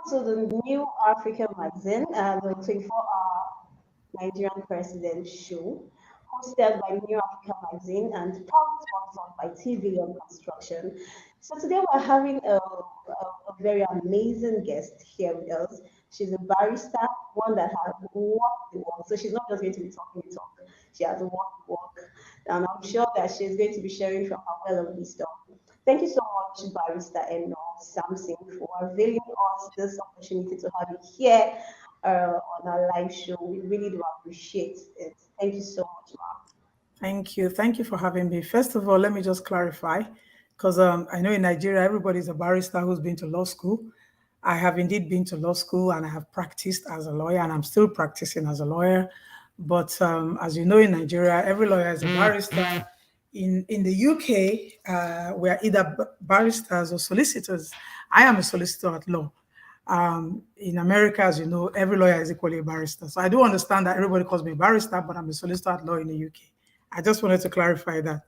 to the New African magazine, the 24-hour Nigerian President show, hosted by New African magazine and proudly sponsored by Ti'billon Construction. So today we're having a very amazing guest here with us. She's a barrister, one that has walked the walk. So she's not just going to be talking the talk. She has walked the walk. And I'm sure that she's going to be sharing from her well of wisdom. Thank you so much, Barrister Eno Samson, for availing us this opportunity to have you here on our live show. We really do appreciate it. Thank you so much, ma'am. Thank you. Thank you for having me. First of all, let me just clarify, because I know in Nigeria, everybody's a barrister who's been to law school. I have indeed been to law school and I have practiced as a lawyer and I'm still practicing as a lawyer. But as you know, in Nigeria, every lawyer is a barrister. In the UK, we're either barristers or solicitors. I am a solicitor at law. In America, as you know, every lawyer is equally a barrister. So I do understand that everybody calls me a barrister, but I'm a solicitor at law in the UK. I just wanted to clarify that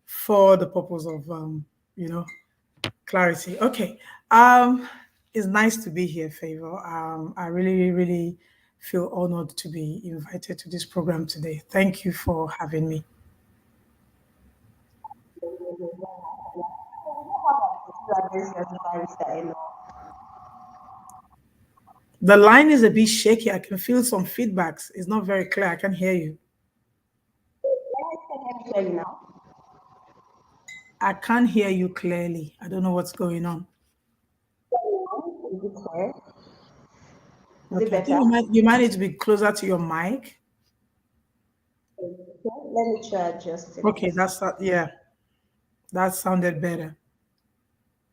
for the purpose of, clarity. Okay. It's nice to be here, Favor. I really, really feel honored to be invited to this program today. Thank you for having me. The line is a bit shaky. I can feel some feedbacks. It's not very clear. I can hear you. I can't hear you clearly. I don't know what's going on. Okay. I think you might need to be closer to your mic. Let me try adjusting. Okay, that sounded better.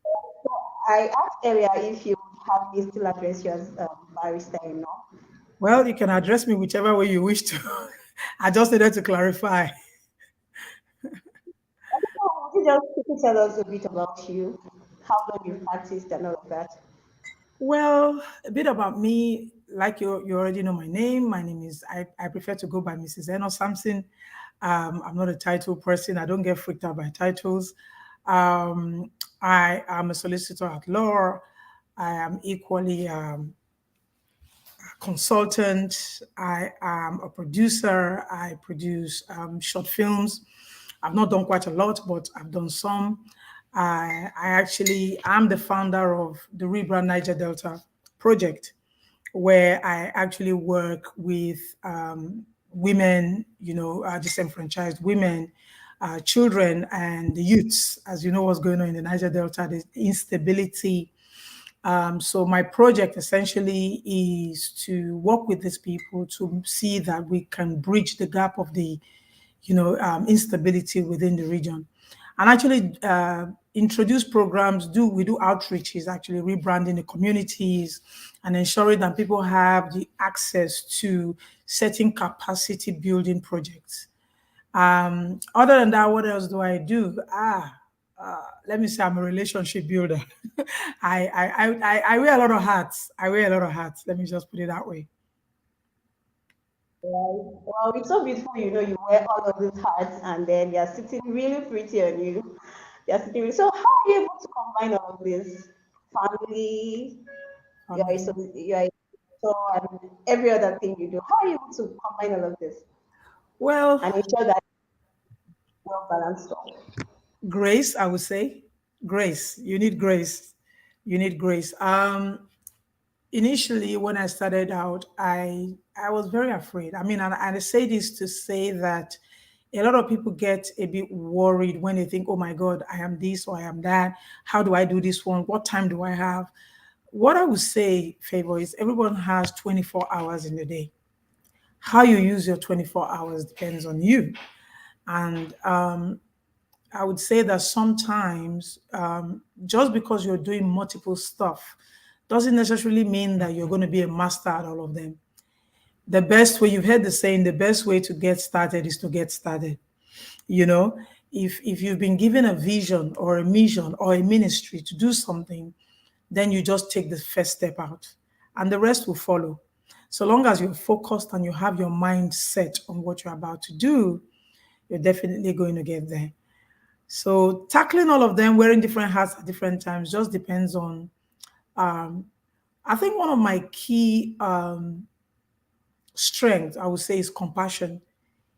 So I asked earlier if you have me still address you as barrister, Well, you can address me whichever way you wish to. I just needed to clarify. Could you just tell us a bit about you, how long you've practiced and all of that? Well, a bit about me, like you already know my name. My name is, I prefer to go by Mrs. Eno Samson. I'm not a title person. I don't get freaked out by titles. I am a solicitor at law. I am equally a consultant. I am a producer. I produce short films. I've not done quite a lot, but I've done some. I actually am the founder of the Rebrand Niger Delta project, where I actually work with women, disenfranchised women, children, and the youths. As you know, what's going on in the Niger Delta, the instability. So my project essentially is to work with these people to see that we can bridge the gap of the, instability within the region, and actually introduce programs. We do outreaches, actually rebranding the communities and ensuring that people have the access to certain capacity building projects. Other than that, what else do I do? Let me say I'm a relationship builder. I wear a lot of hats. Let me just put it that way. Well, it's so beautiful, you wear all of these hats and then they're sitting really pretty on you. So how are you able to combine all of this? Family, and every other thing you do. How are you able to combine all of this? Well, and ensure that well balanced talk. Grace, I would say. Grace. You need grace. Initially, when I started out, I was very afraid. I mean, and I say this to say that a lot of people get a bit worried when they think, oh my God, I am this or I am that. How do I do this one? What time do I have? What I would say, Favor, is everyone has 24 hours in the day. How you use your 24 hours depends on you. And I would say that sometimes just because you're doing multiple stuff doesn't necessarily mean that you're going to be a master at all of them. The best way, you've heard the saying, the best way to get started is to get started. You know, if you've been given a vision or a mission or a ministry to do something, then you just take the first step out and the rest will follow. So long as you're focused and you have your mind set on what you're about to do, you're definitely going to get there. So tackling all of them, wearing different hats at different times, just depends on Um, I think one of my key strengths, I would say, is compassion.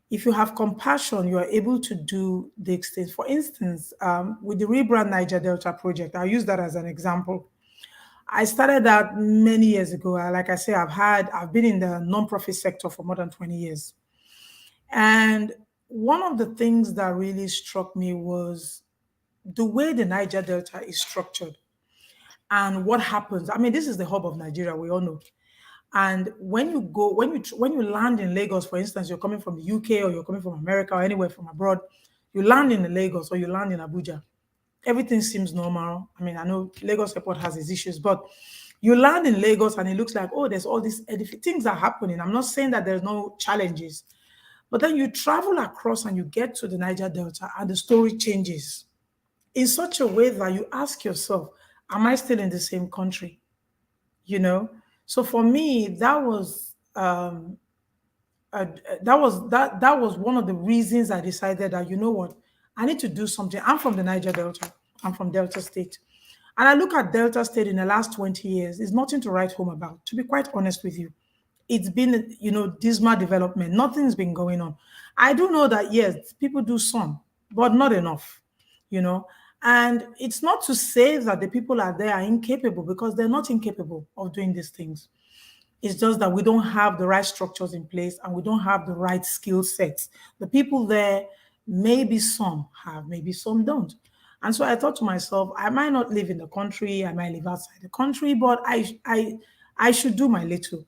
If you have compassion, you are able to do these things. For instance, with the Rebrand Niger Delta project, I'll use that as an example. I started that many years ago. Like I say, I've been in the nonprofit sector for more than 20 years. And one of the things that really struck me was the way the Niger Delta is structured and what happens. I mean, this is the hub of Nigeria, we all know. And when you land in Lagos, for instance, you're coming from the UK or you're coming from America or anywhere from abroad, you land in Lagos or you land in Abuja. Everything seems normal. I mean, I know Lagos Airport has its issues, but you land in Lagos and it looks like, oh, there's all these things are happening. I'm not saying that there's no challenges, but then you travel across and you get to the Niger Delta and the story changes in such a way that you ask yourself, am I still in the same country? You know? So for me, that was one of the reasons I decided that, you know what, I need to do something. I'm from the Niger Delta. I'm from Delta State. And I look at Delta State in the last 20 years, it's nothing to write home about, to be quite honest with you. It's been, dismal development. Nothing's been going on. I do know that, yes, people do some, but not enough, you know. And it's not to say that the people out there are incapable, because they're not incapable of doing these things. It's just that we don't have the right structures in place and we don't have the right skill sets. The people there, maybe some have, maybe some don't. And so I thought to myself, I might not live in the country, I might live outside the country, but I should do my little.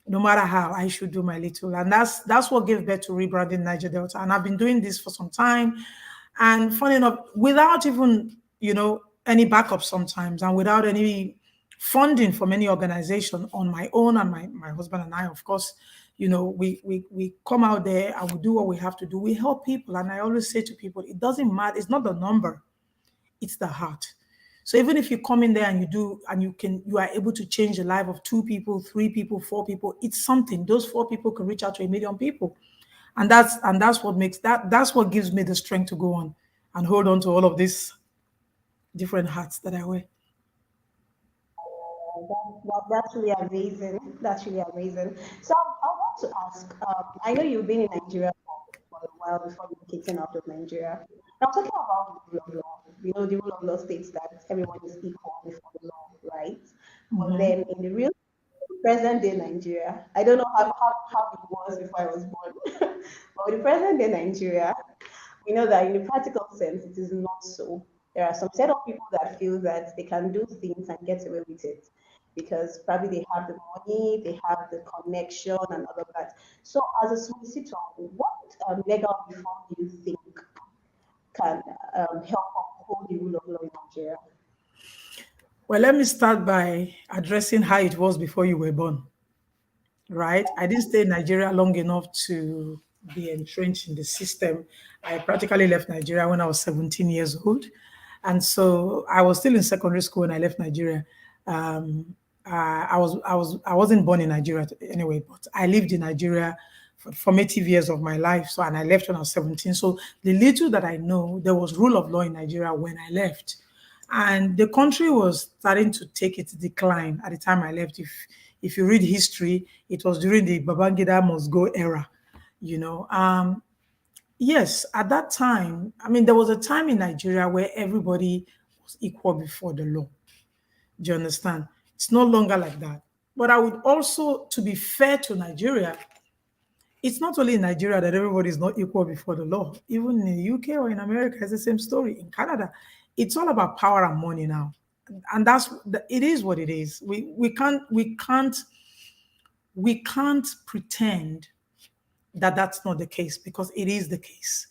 No matter how, I should do my little. And that's what gave birth to rebranding Niger Delta. And I've been doing this for some time. And funny enough, without even, any backup sometimes, and without any funding from any organization, on my own, and my husband and I, of course, we come out there and we do what we have to do. We help people. And I always say to people, it doesn't matter. It's not the number, it's the heart. So even if you come in there and you do, and you are able to change the life of 2 people, 3 people, 4 people, it's something. Those 4 people can reach out to 1 million people. And that's what makes that's what gives me the strength to go on and hold on to all of these different hats that I wear. That's really amazing. That's really amazing. So I want to ask, I know you've been in Nigeria for a while before you getting out of Nigeria. Now, talking about the rule of law, the rule of law states that everyone is equal before the law, right? But then in the real present day Nigeria, I don't know how it was before I was born, but in the present day Nigeria, we know that in the practical sense, it is not so. There are some set of people that feel that they can do things and get away with it because probably they have the money, they have the connection, and all of that. So, as a solicitor, what legal reform do you think can help uphold the rule of law in Nigeria? Well, let me start by addressing how it was before you were born. Right? I didn't stay in Nigeria long enough to be entrenched in the system. I practically left Nigeria when I was 17 years old. And so I was still in secondary school when I left Nigeria. I wasn't born in Nigeria anyway, but I lived in Nigeria for formative years of my life. So, and I left when I was 17. So the little that I know, there was rule of law in Nigeria when I left. And the country was starting to take its decline at the time I left. If you read history, it was during the Babangida must go era, Yes, at that time, I mean, there was a time in Nigeria where everybody was equal before the law. Do you understand? It's no longer like that. But I would also, to be fair to Nigeria, it's not only in Nigeria that everybody is not equal before the law. Even in the UK or in America, it's the same story. In Canada, it's all about power and money now, and it is what it is. We can't pretend that that's not the case, because it is the case.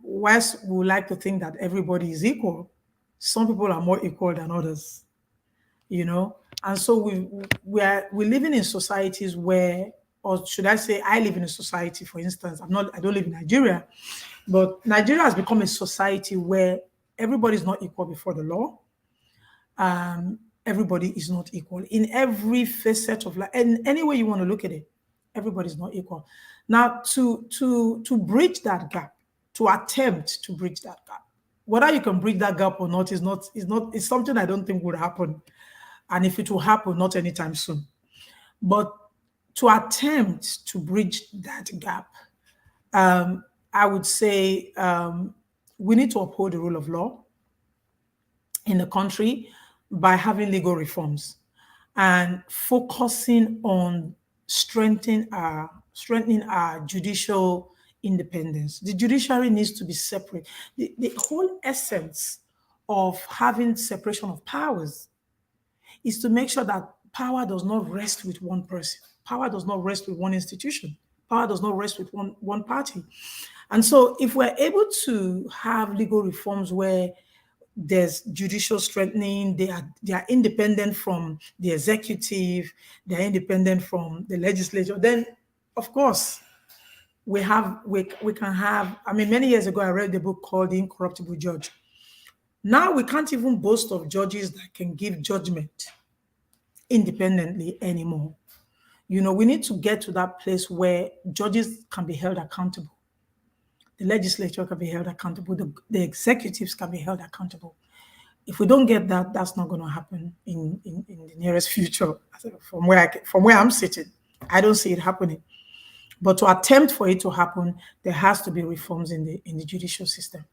Whilst we would like to think that everybody is equal, some people are more equal than others, And so we're living in societies where, or should I say, I live in a society, for instance, I don't live in Nigeria, but Nigeria has become a society where everybody is not equal before the law. Everybody is not equal in every facet of life, and any way you want to look at it, everybody's not equal. Now, to bridge that gap, to attempt to bridge that gap, whether you can bridge that gap or not is something I don't think would happen. And if it will happen, not anytime soon. But to attempt to bridge that gap, I would say we need to uphold the rule of law in the country by having legal reforms and focusing on strengthening our judicial independence. The judiciary needs to be separate. The whole essence of having separation of powers is to make sure that power does not rest with one person. Power does not rest with one institution. Power does not rest with one party. And so if we're able to have legal reforms where there's judicial strengthening, they are independent from the executive, they are independent from the legislature, then of course we can have, I mean, many years ago I read the book called The Incorruptible Judge. Now we can't even boast of judges that can give judgment independently anymore. We need to get to that place where judges can be held accountable. The legislature can be held accountable. The executives can be held accountable. If we don't get that, that's not going to happen in the nearest future. From where I'm sitting, I don't see it happening. But to attempt for it to happen, there has to be reforms in the judicial system.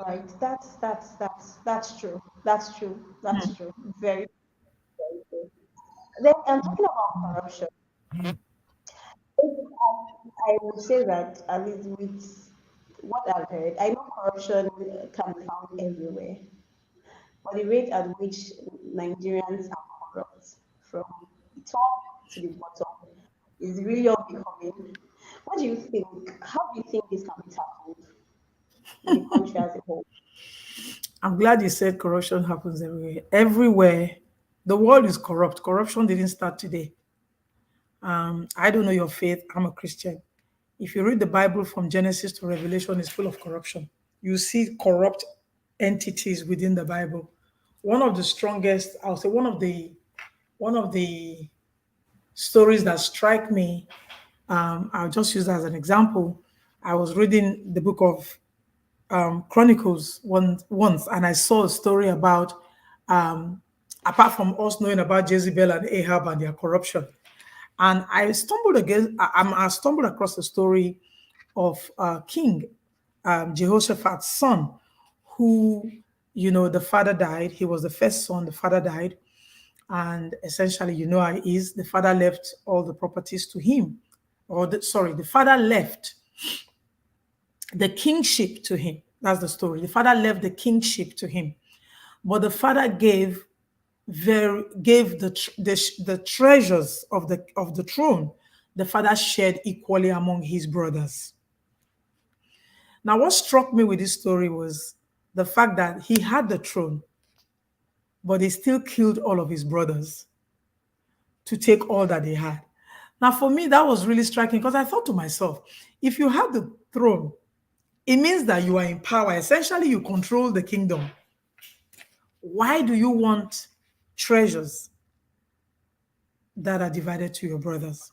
Right. That's true. That's true. That's true. Very, very true. Then I'm talking about corruption. I would say that at least with what I've heard, I know corruption can be found everywhere, but the rate at which Nigerians are corrupt from the top to the bottom is really unbecoming. What do you think? How do you think this can be tackled in the country as a whole? I'm glad you said corruption happens everywhere. Everywhere. The world is corrupt. Corruption didn't start today. I don't know your faith. I'm a Christian. If you read the Bible from Genesis to Revelation, it's full of corruption. You see corrupt entities within the Bible. One of the strongest, I'll say, one of the stories that strike me. I'll just use that as an example. I was reading the book of Chronicles once, and I saw a story about, apart from us knowing about Jezebel and Ahab and their corruption, and I stumbled across the story of King Jehoshaphat's son, who, the father died. He was the first son. The father died, and essentially, how it is. The father left all the properties to him, the father left the kingship to him. That's the story. The father left the kingship to him, but the father gave the treasures of the throne. The father shared equally among his brothers. Now, what struck me with this story was the fact that he had the throne, but he still killed all of his brothers to take all that they had. Now, for me, that was really striking because I thought to myself, if you have the throne, it means that you are in power. Essentially, you control the kingdom. Why do you want treasures that are divided to your brothers?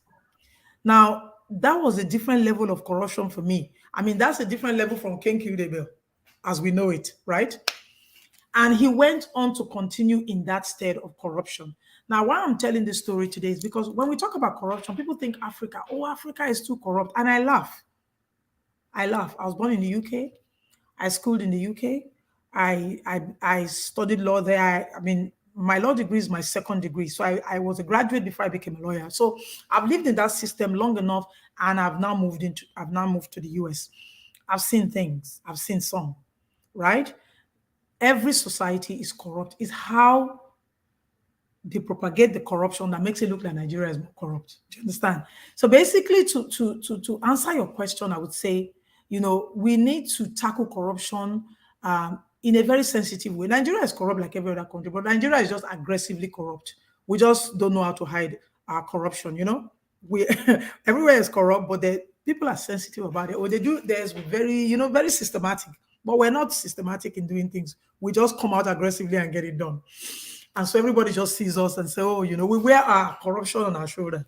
Now, that was a different level of corruption for me. I mean, that's a different level from King Abel, as we know it, right? And he went on to continue in that state of corruption. Now, why I'm telling this story today is because when we talk about corruption, people think Africa is too corrupt. And I laugh. I was born in the UK. I schooled in the UK. I studied law there. I mean, my law degree is my second degree. So I was a graduate before I became a lawyer. So I've lived in that system long enough, and I've now moved to the US. I've seen things. I've seen some, right? Every society is corrupt. It's how they propagate the corruption that makes it look like Nigeria is more corrupt. Do you understand? So basically, to answer your question, I would say, we need to tackle corruption in a very sensitive way. Nigeria is corrupt like every other country, but Nigeria is just aggressively corrupt. We just don't know how to hide our corruption. We everywhere is corrupt, but people are sensitive about it. What they do there is very systematic. But we're not systematic in doing things. We just come out aggressively and get it done. And so everybody just sees us and say, oh, we wear our corruption on our shoulder,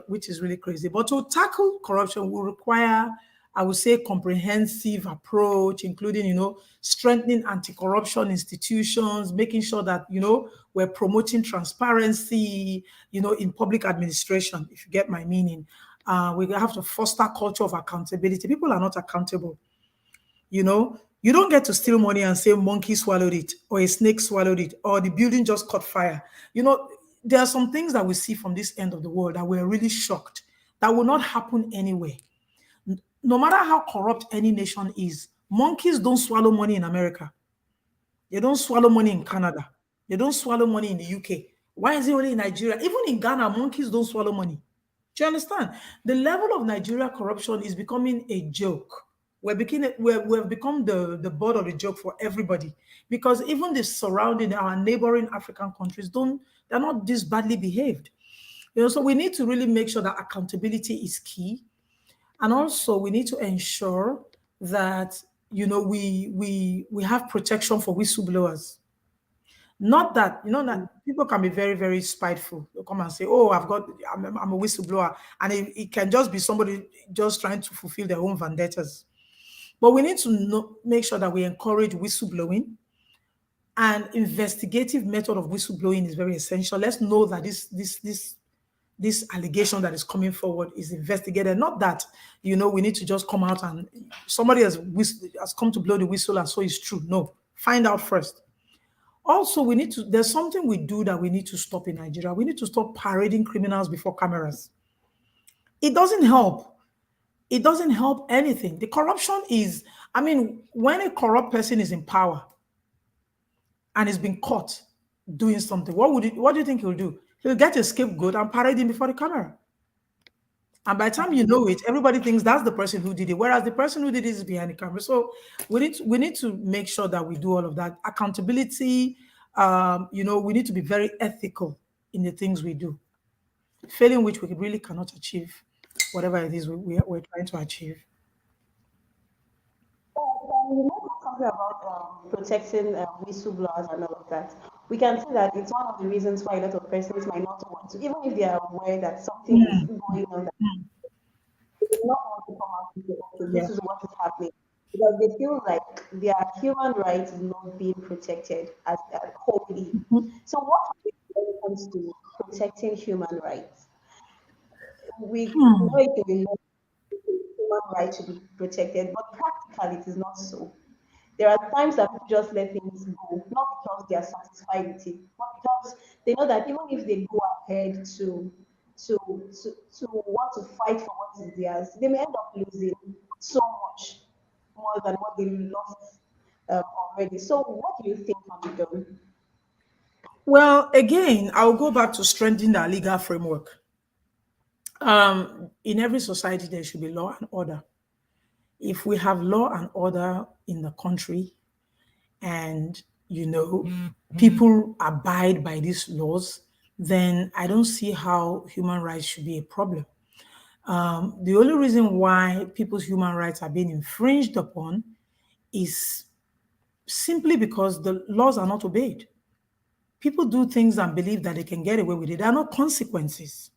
which is really crazy. But to tackle corruption will require I would say, comprehensive approach, including, strengthening anti-corruption institutions, making sure that, we're promoting transparency, in public administration, if you get my meaning. We have to foster culture of accountability. People are not accountable. You don't get to steal money and say monkey swallowed it or a snake swallowed it or the building just caught fire. There are some things that we see from this end of the world that we're really shocked that will not happen anywhere. No matter how corrupt any nation is, monkeys don't swallow money in America. They don't swallow money in Canada. They don't swallow money in the UK. Why is it only in Nigeria? Even in Ghana, monkeys don't swallow money. Do you understand? The level of Nigeria corruption is becoming a joke. We have become the butt of the joke for everybody, because even the surrounding, our neighboring African countries, they're not this badly behaved. So we need to really make sure that accountability is key. And also we need to ensure that, we have protection for whistleblowers. Not that, that people can be very, very spiteful. They'll come and say, oh, I'm a whistleblower. And it can just be somebody just trying to fulfill their own vendettas. But we need to make sure that we encourage whistleblowing, and investigative method of whistleblowing is very essential. Let's know that this allegation that is coming forward is investigated. Not that, we need to just come out and somebody has come to blow the whistle and so it's true. No, find out first. Also, there's something we do that we need to stop in Nigeria. We need to stop parading criminals before cameras. It doesn't help. It doesn't help anything. The corruption is, when a corrupt person is in power and is being caught doing something, what do you think he'll do? He'll get a scapegoat and parade him before the camera. And by the time you know it, everybody thinks that's the person who did it, whereas the person who did it is behind the camera. So we need to make sure that we do all of that. Accountability, we need to be very ethical in the things we do, failing which we really cannot achieve whatever it is we're trying to achieve. You know, something about protecting whistleblowers and all of that. We can see that it's one of the reasons why a lot of persons might not want to, even if they are aware that something is going on, that they do not want to come out and say, okay, this is what is happening. Because they feel like their human rights is not being protected as wholly. So what happens when it comes to protecting human rights? We know it can be human rights to be protected, but practically it is not so. There are times that people just let things go, not because they are satisfied with it, but because they know that even if they go ahead to want to fight for what is theirs, they may end up losing so much more than what they lost already. So, what do you think can be done? Well, again, I'll go back to strengthening our legal framework. In every society, there should be law and order. If we have law and order in the country, and people abide by these laws, then I don't see how human rights should be a problem. The only reason why people's human rights are being infringed upon is simply because the laws are not obeyed. People do things and believe that they can get away with it. There are no consequences.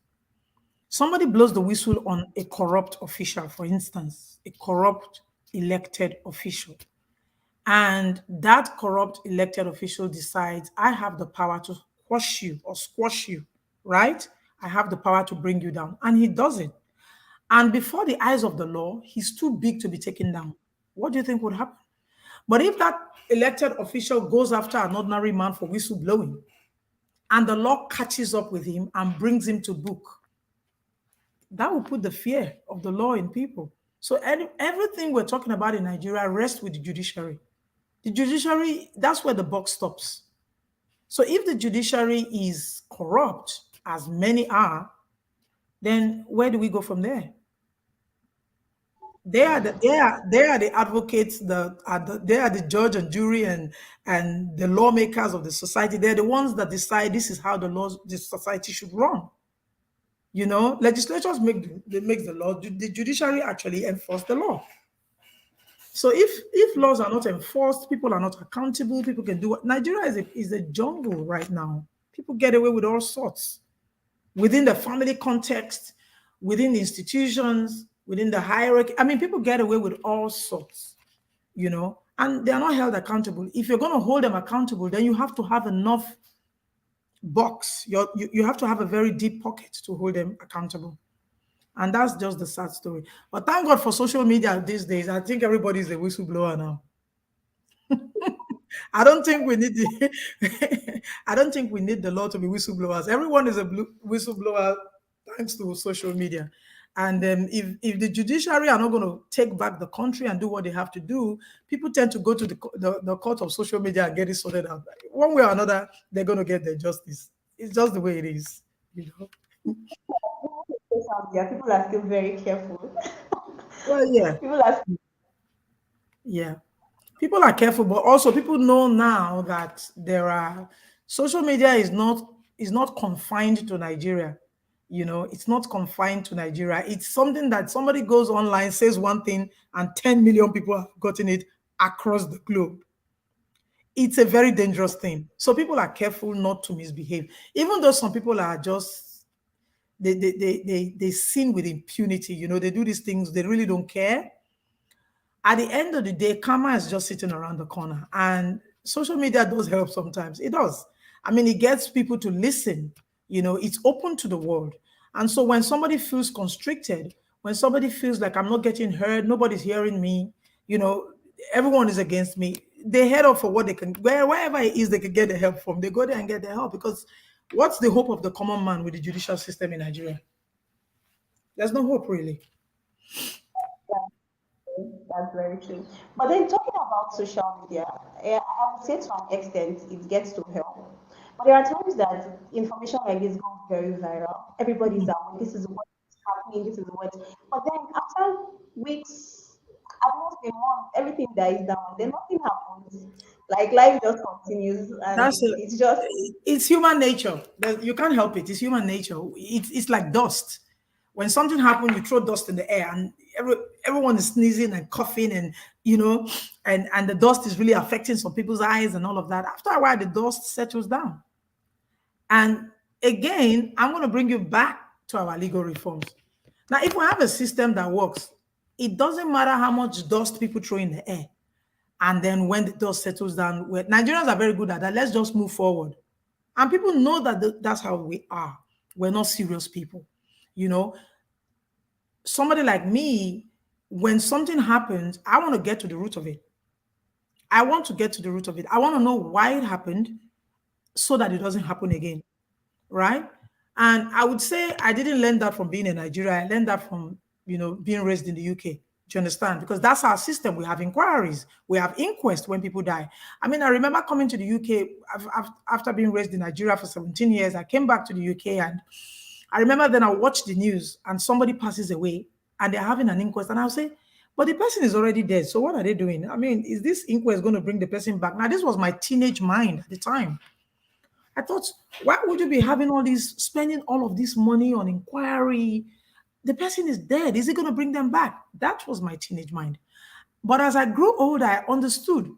Somebody blows the whistle on a corrupt official, for instance, a corrupt elected official, and that corrupt elected official decides, I have the power to quash you or squash you, right? I have the power to bring you down. And he does it. And before the eyes of the law, he's too big to be taken down. What do you think would happen? But if that elected official goes after an ordinary man for whistleblowing, and the law catches up with him and brings him to book, that will put the fear of the law in people. So everything we're talking about in Nigeria rests with the judiciary. The judiciary, that's where the buck stops. So if the judiciary is corrupt, as many are, then where do we go from there? They are the advocates, they are the judge and jury and the lawmakers of the society. They're the ones that decide this is how the society should run. Legislatures makes the law. The judiciary actually enforce the law. So if laws are not enforced, people are not accountable. People can do what Nigeria is a jungle right now. People get away with all sorts within the family context, within the institutions, within the hierarchy. I mean, people get away with all sorts, and they are not held accountable. If you're going to hold them accountable, then you have to have enough box. You have to have a very deep pocket to hold them accountable. And that's just the sad story. But thank God for social media these days. I think everybody's a whistleblower now. I don't think we need I don't think we need the law to be whistleblowers. Everyone is a whistleblower thanks to social media. And if the judiciary are not going to take back the country and do what they have to do, people tend to go to the court of social media and get it sorted out. One way or another, they're going to get their justice. It's just the way it is, you know. Social media, people are still very careful. Well, yeah, People are yeah. People are careful, but also people know now that there are social media is not confined to Nigeria. It's not confined to Nigeria. It's something that somebody goes online, says one thing, and 10 million people have gotten it across the globe. It's a very dangerous thing. So people are careful not to misbehave. Even though some people are just they sin with impunity, they do these things, they really don't care. At the end of the day, karma is just sitting around the corner. And social media does help sometimes. It does. I mean, it gets people to listen. It's open to the world. And so when somebody feels constricted, when somebody feels like I'm not getting heard, nobody's hearing me, you know, everyone is against me, they head off for what they can, wherever it is they can get the help from, they go there and get the help. Because what's the hope of the common man with the judicial system in Nigeria? There's no hope, really. That's very true. But then talking about social media, I would say to an extent it gets to help. But there are times that information like this goes very viral. Everybody's out. This is what is happening. This is what. But then after weeks, almost a month, everything dies down. Then nothing happens. Like life just continues, That's and a, it's just it's human nature. You can't help it. It's human nature. It's like dust. When something happens, you throw dust in the air, and everyone is sneezing and coughing, and and the dust is really affecting some people's eyes and all of that. After a while, the dust settles down. And again, I'm going to bring you back to our legal reforms. Now, if we have a system that works, it doesn't matter how much dust people throw in the air. And then when the dust settles down, Nigerians are very good at that. Let's just move forward. And people know that that's how we are. We're not serious people. You know, somebody like me, when something happens, I want to get to the root of it. I want to get to the root of it. I want to know why it happened so that it doesn't happen again. Right? And I would say I didn't learn that from being in Nigeria. I learned that from, being raised in the UK. Do you understand? Because that's our system. We have inquiries. We have inquest when people die. I mean, I remember coming to the UK after being raised in Nigeria for 17 years. I came back to the UK, and I remember then I watched the news and somebody passes away and they're having an inquest. And I'll say, but the person is already dead. So what are they doing? I mean, is this inquest going to bring the person back? Now, this was my teenage mind at the time. I thought, why would you be having spending all of this money on inquiry? The person is dead. Is it going to bring them back? That was my teenage mind. But as I grew older, I understood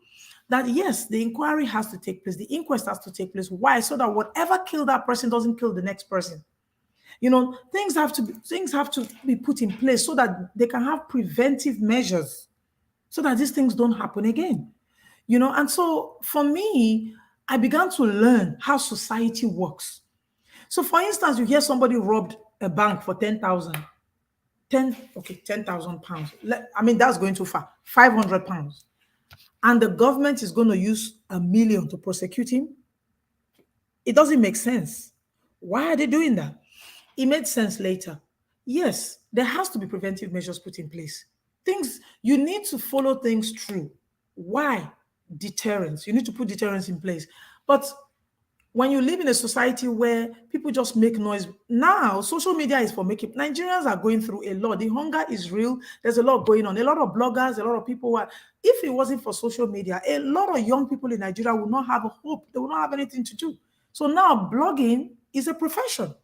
that yes, the inquiry has to take place. The inquest has to take place. Why? So that whatever killed that person doesn't kill the next person. Things have to be put in place so that they can have preventive measures so that these things don't happen again. And so for me, I began to learn how society works. So for instance, you hear somebody robbed a bank for 10,000 pounds. I mean, that's going too far. 500 pounds. And the government is going to use 1 million to prosecute him. It doesn't make sense. Why are they doing that? It made sense later. Yes, there has to be preventive measures put in place. You need to follow things through. Why? Deterrence. You need to put deterrence in place. But when you live in a society where people just make noise, now social media is for making. Nigerians are going through a lot. The hunger is real. There's a lot going on. A lot of bloggers, a lot of people if it wasn't for social media, a lot of young people in Nigeria would not have a hope. They would not have anything to do. So now blogging is a profession.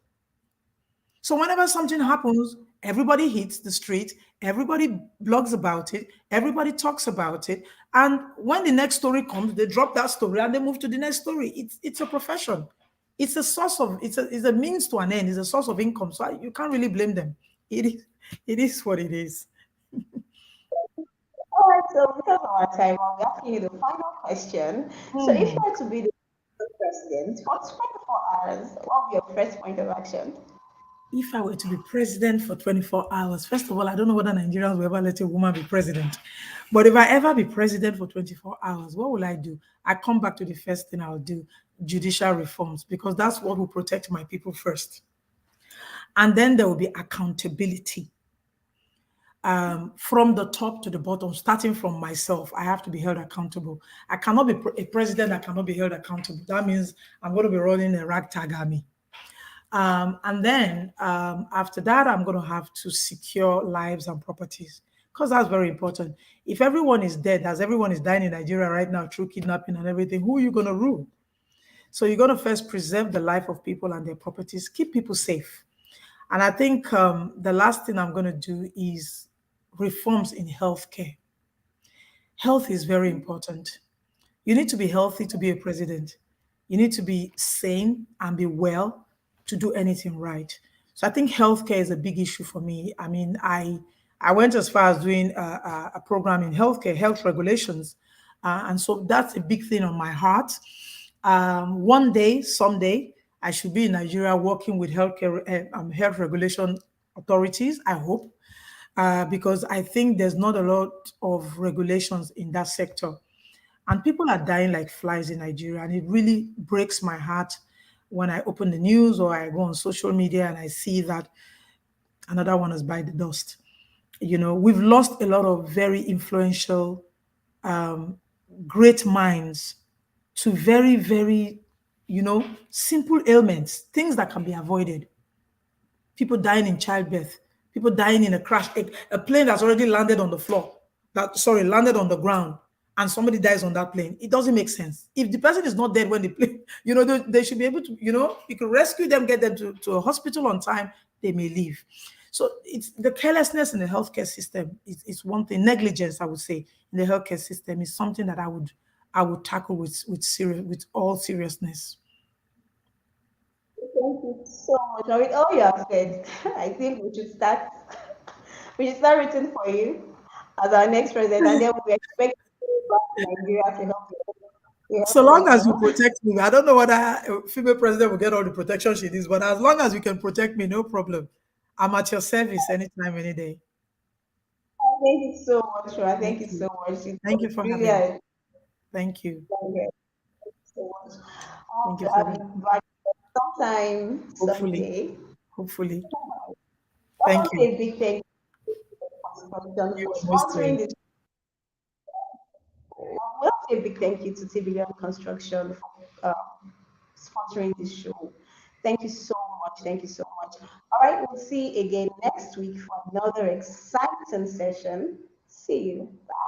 So whenever something happens, everybody hits the street, everybody blogs about it, everybody talks about it, and when the next story comes, they drop that story and they move to the next story. It's a profession. It's a means to an end. It's a source of income. So you can't really blame them. It is It is what it is. All right, so because of our time, I'll be asking you the final question. So, if you Hmm. were to be the president for 24 hours, what would be your first point of action? If I were to be president for 24 hours, first of all, I don't know whether Nigerians will ever let a woman be president. But if I ever be president for 24 hours, what will I do? I come back to the first thing I'll do, judicial reforms, because that's what will protect my people first. And then there will be accountability, from the top to the bottom, starting from myself. I have to be held accountable. I cannot be a president that cannot be held accountable. That means I'm going to be running a ragtag army. And then after that, I'm going to have to secure lives and properties because that's very important. If everyone is dead, as everyone is dying in Nigeria right now through kidnapping and everything, who are you going to rule? So you're going to first preserve the life of people and their properties, keep people safe. And I think the last thing I'm going to do is reforms in healthcare. Health is very important. You need to be healthy to be a president. You need to be sane and be well to do anything right. So I think healthcare is a big issue for me. I mean, I went as far as doing a program in healthcare, health regulations, and so that's a big thing on my heart. One day, someday, I should be in Nigeria working with health regulation authorities. I hope, because I think there's not a lot of regulations in that sector. And people are dying like flies in Nigeria. And it really breaks my heart when I open the news or I go on social media and I see that another one has bite the dust. We've lost a lot of very influential, great minds to very, very, simple ailments, things that can be avoided. People dying in childbirth, people dying in a crash, a plane that's already landed on the floor, landed on the ground, and somebody dies on that plane. It doesn't make sense. If the person is not dead when the plane, they should be able to, you can rescue them, get them to a hospital on time, they may live. So it's the carelessness in the healthcare system is one thing. Negligence, I would say, in the healthcare system is something that I would tackle with all seriousness. Thank you so much. Now, with all you have said, I think we should start. We should start rooting for you as our next president, and then we expect you back to Nigeria to help the So health long as you sector. protect me, I don't know whether a female president will get all the protection she needs, but as long as you can protect me, no problem. I'm at your service anytime, any day. Thank you so much, Ron. Thank Thank you you. so much. It Thank was you for really having me. a Thank you. pleasure. So much. I hope Thank to you for have that. you back sometime Hopefully. someday. Hopefully. I Thank want to you. say a big thank you You're for most sponsoring welcome. this. We want to say a big thank you to Ti'billon Construction for sponsoring this show. Thank you so much. Thank you so much. All right, we'll see you again next week for another exciting session. See you. Bye.